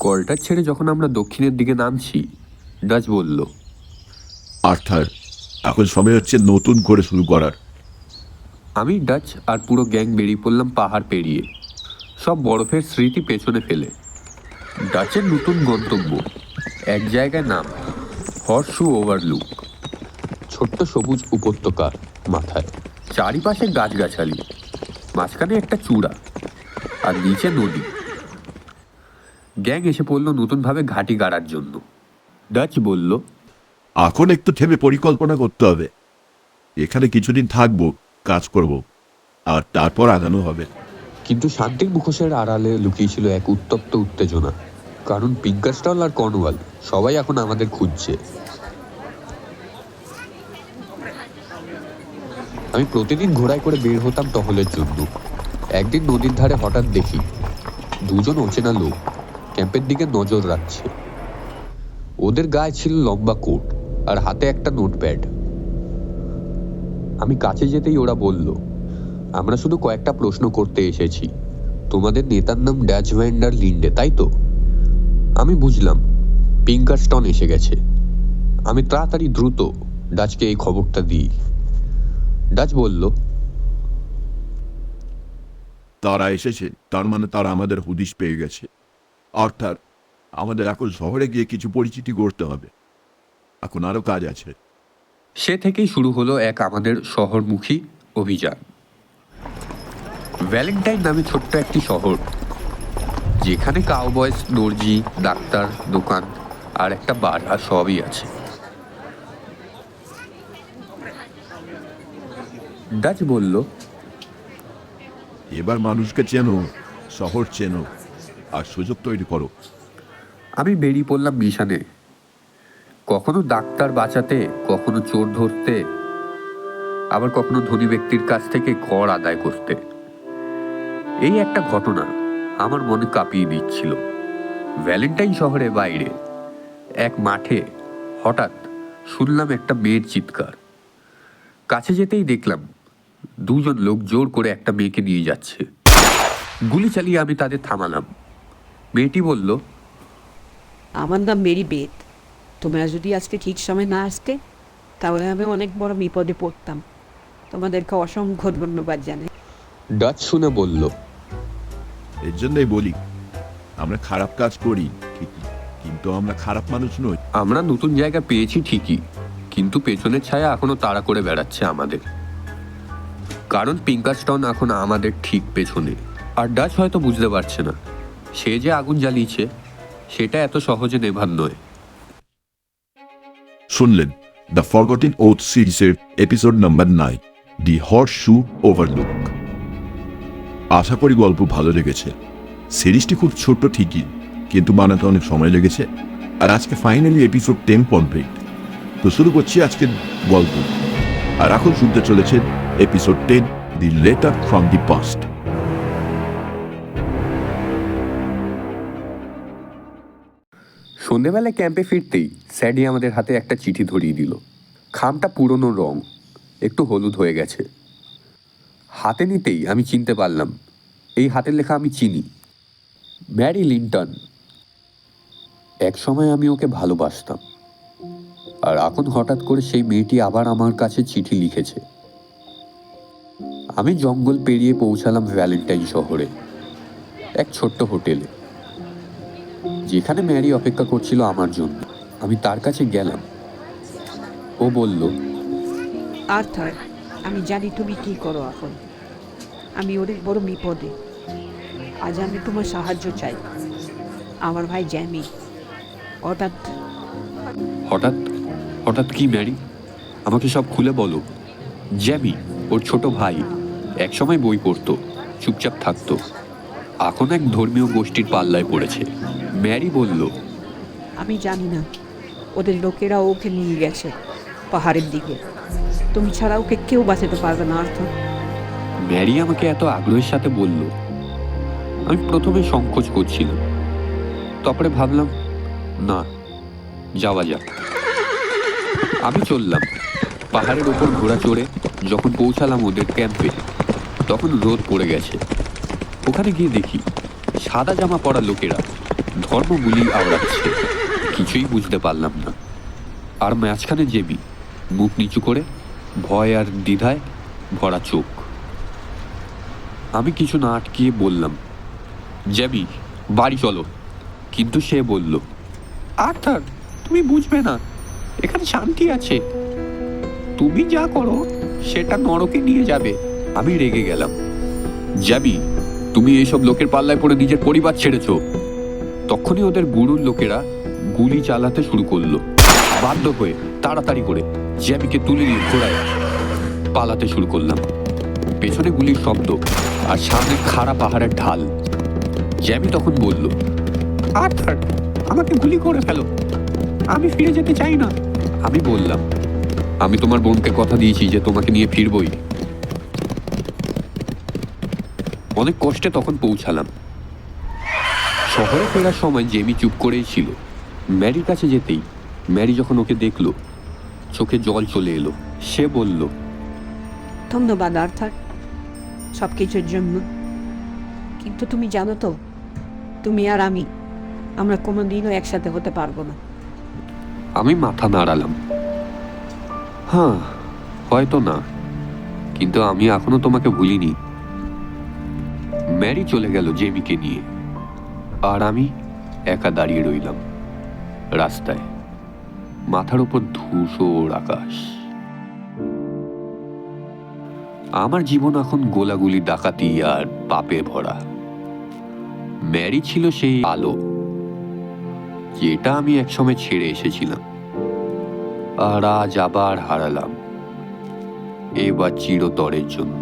কলটা ছেড়ে যখন আমরা দক্ষিণের দিকে নামছি, ডাচ বলল, আর্থার, এখন সময় হচ্ছে নতুন করে শুরু করার। আমি, ডাচ আর পুরো গ্যাং বেরিয়ে পড়লাম পাহাড় পেরিয়ে, সব বরফের স্মৃতি পেছনে ফেলে। ডাচের নতুন গন্তব্য, এক জায়গায় নাম হর্সশু ওভারলুক। ছোট্ট সবুজ উপত্যকা মাথায়, চারিপাশে গাছগাছালি, মাঝখানে একটা চূড়া, আর নিচে নদী। গ্যাং এসে পড়লো নতুনভাবে ঘাঁটি গাড়ার জন্য। ডাচ বলল, এখন একটু থেমে পরিকল্পনা করতে হবে। এখানে কিছুদিন থাকবো, কাজ করব, আর তারপর আগানো হবে। কিন্তু শান্তির মুখোশের আড়ালে লুকিয়েছিল এক উত্তপ্ত উত্তেজনা। কারণ পিঙ্কারস্টল আর কর্নওয়াল সবাই এখন আমাদের খুঁজছে। আমি প্রতিদিন ঘোড়ায় করে বের হতাম টহলের জন্য। একদিন নদীর ধারে হঠাৎ দেখি দুজন অচেনা লোক ক্যাম্পের দিকে নজর রাখছে। ওদের গায়ে ছিল লম্বা কোট আর হাতে একটা নোটপ্যাড। আমি কাছে যেতেই ওরা বলল, আমরা শুধু কয়েকটা প্রশ্ন করতে এসেছি। তোমাদের নেতার নাম ড্যাচ ভ্যান্ডার লিন্ডে, তাই তো? আমি বুঝলাম পিঙ্কারস্টন এসে গেছে। আমি তাড়াতাড়ি দ্রুত ডাচকে এই খবরটা দিই। ডাচ বলল, তারা এসেছে, তার মানে তারা আমাদের হুদিশ পেয়ে গেছে। অর্থাৎ আমাদের এখন শহরে গিয়ে কিছু পরিচিতি করতে হবে। এখন আরো কাজ আছে। সে থেকেই শুরু হলো এক আমাদের শহরমুখী অভিযান। ভ্যালেন্টাইন নামে ছোট্ট একটি শহর, যেখানে কাউবয়স, দর্জি, ডাক্তার, দোকান আর একটা বার আর সবই আছে। ডাচ বলল, এবার মানুষকে চেনো, শহর চেনো, আর সুযোগ তৈরি করো। আমি বেরিয়ে পড়লাম মিশনে, কখনো ডাক্তার বাঁচাতে, কখনো চোর ধরতে, আবার কখনো ধনী ব্যক্তির কাছ থেকে কর আদায় করতে। এই একটা ঘটনা আমার মনে কাঁপিয়ে দিচ্ছিল। ভ্যালেন্টাইন শহরের বাইরে এক মাঠে হঠাৎ শুনলাম একটা মেয়ের চিৎকার। কাছে যেতেই দেখলাম দুজন লোক জোর করে একটা মেয়েকে নিয়ে যাচ্ছে। গুলি চালিয়ে আমি তাদের থামালাম। মেয়েটি বলল, আমার নাম মেরি বেদ। তোমরা যদি আজকে ঠিক সময় না আসতে, তাহলে আমি অনেক বড় বিপদে পড়তাম। তোমাদেরকে অসংখ্য ধন্যবাদ জানাই। ডাচ শুনে বলল, এর জন্যই বলি, আমরা খারাপ কাজ করি ঠিকই, কিন্তু আমরা খারাপ মানুষ নই। আমরা নতুন জায়গা পেয়েছি ঠিকই, কিন্তু পেছনের ছায়া এখনো তাড়া করে বেড়াচ্ছে আমাদের। কারণ পিঙ্কারস্টন এখন আমাদের ঠিক পেছনে। আর ডাচ হয়তো বুঝতে পারছে না, সে যে আগুন জ্বালিয়েছে সেটা এত সহজে নেভার নয়। শুনলেন দ্য ফরগটেন ওথ সিরিজের এপিসোড নাম্বার 9, দি হর্সশু ওভারলুক। আশা করি গল্প ভালো লেগেছে। সিরিজটি খুব ছোট্ট ঠিকই, কিন্তু বানাতে অনেক সময় লেগেছে। আর আজকে ফাইনালি এপিসোড 10 কমপ্লিট। তো শুরু করছি আজকের গল্প। আর এখন শুনতে চলেছে episode 10, the letter from the past. সন্ধেবেলায় ক্যাম্পে ফিরতেই স্যাডি আমাদের হাতে একটা চিঠি ধরিয়ে দিল। খামটা পুরনো রং, একটু হলুদ হয়ে গেছে। হাতে নিতেই আমি চিনতে পারলাম এই হাতের লেখা আমি চিনি, ম্যারি লিন্টন। এক সময় আমি ওকে ভালোবাসতাম, আর এখন হঠাৎ করে সেই মেয়েটি আবার আমার কাছে চিঠি লিখেছে। আমি জঙ্গল পেরিয়ে পৌঁছালাম ভ্যালেন্টাইন শহরে, এক ছোট্ট হোটেলে, যেখানে ম্যারি অপেক্ষা করছিল আমার জন্য। আমি তার কাছে গেলাম। ও বলল, আর্থার, আমি জানি তুমি কি করো এখন। আমি অনেক বড় বিপদে। আজ আমি তোমার সাহায্য চাই। আমার ভাই জ্যামি হঠাৎ হঠাৎ হঠাৎ কি ম্যারি? আমাকে সব খুলে বলো। জ্যামি, ওর ছোট ভাই, একসময় বই পড়তো, চুপচাপ থাকতো, এখন এক ধর্মীয় গোষ্ঠীর পাল্লায় পড়েছে। ম্যারি বলল, আমি জানি না, ওদের লোকেরা ওকে নিয়ে গেছে পাহাড়ের দিকে। তুমি ছাড়া ওকে কেউ বাঁচাতে পারবে না আর্থার। ম্যারি আমাকে এত আগ্রহের সাথে বলল। আমি প্রথমে সংকোচ করছিলাম, তারপরে ভাবলাম না, যাওয়া যাক। আমি চললাম পাহাড়ের ওপর ঘোড়া চড়ে। যখন পৌঁছালাম ওদের ক্যাম্পে, তখন রোদ পড়ে গেছে। ওখানে গিয়ে দেখি সাদা জামা পরা লোকেরা ধর্মগুলি আওড়াচ্ছে, কিছুই বুঝতে পারলাম না। আর মাঝখানে জেবি, মুখ নিচু করে, ভয় আর দ্বিধায় ভরা চোখ। আমি কিছু না আটকিয়ে বললাম, জেবি বাড়ি চলো। কিন্তু সে বলল, আর্থার তুমি বুঝবে না, এখানে শান্তি আছে, তুমি যা করো সেটা নরকে নিয়ে যাবে। আমি রেগে গেলাম, যাবি, তুমি এইসব লোকের পাল্লায় পড়ে নিজের পরিবার ছেড়েছো। তখনই ওদের গুরুর লোকেরা গুলি চালাতে শুরু করলো। বাধ্য হয়ে তাড়াতাড়ি করে জ্যাবিকে তুলে নিয়ে ঘোড়ায় পালাতে শুরু করলাম। পেছনে গুলির শব্দ আর সামনে খাড়া পাহাড়ের ঢাল। জ্যাবি তখন বলল, আর্থার আমাকে গুলি করে ফেলো, আমি ফিরে যেতে চাই না। আমি বললাম, আমি তোমার বোনকে কথা দিয়েছি যে তোমাকে নিয়ে ফিরবই। অনেক কষ্টে তখন পৌঁছালাম। শহরে ফেরার সময় জেমি চুপ করেই ছিল। ম্যারির কাছে যেতেই ম্যারি যখন ওকে দেখলো, চোখে জল চলে এলো। সে বলল, ধন্যবাদ আর্থার সব কিছুর জন্য। কিন্তু তুমি জানো তো, তুমি আর আমরা কোনোদিনও একসাথে হতে পারবো না। আমি মাথা নাড়ালাম, হ্যাঁ হয়তো না, কিন্তু আমি এখনো তোমাকে ভুলিনি। ম্যারি চলে গেল জেমিকে নিয়ে, আর আমি একা দাঁড়িয়ে রইলাম রাস্তায়, মাথার উপর ধূসর আকাশ। আমার জীবন এখন গোলাগুলি, ডাকাতি আর পাপে ভরা। ম্যারি ছিল সেই আলো যেটা আমি একসময় ছেড়ে এসেছিলাম, আর আজ আবার হারালাম, এবার চিরতরের জন্য।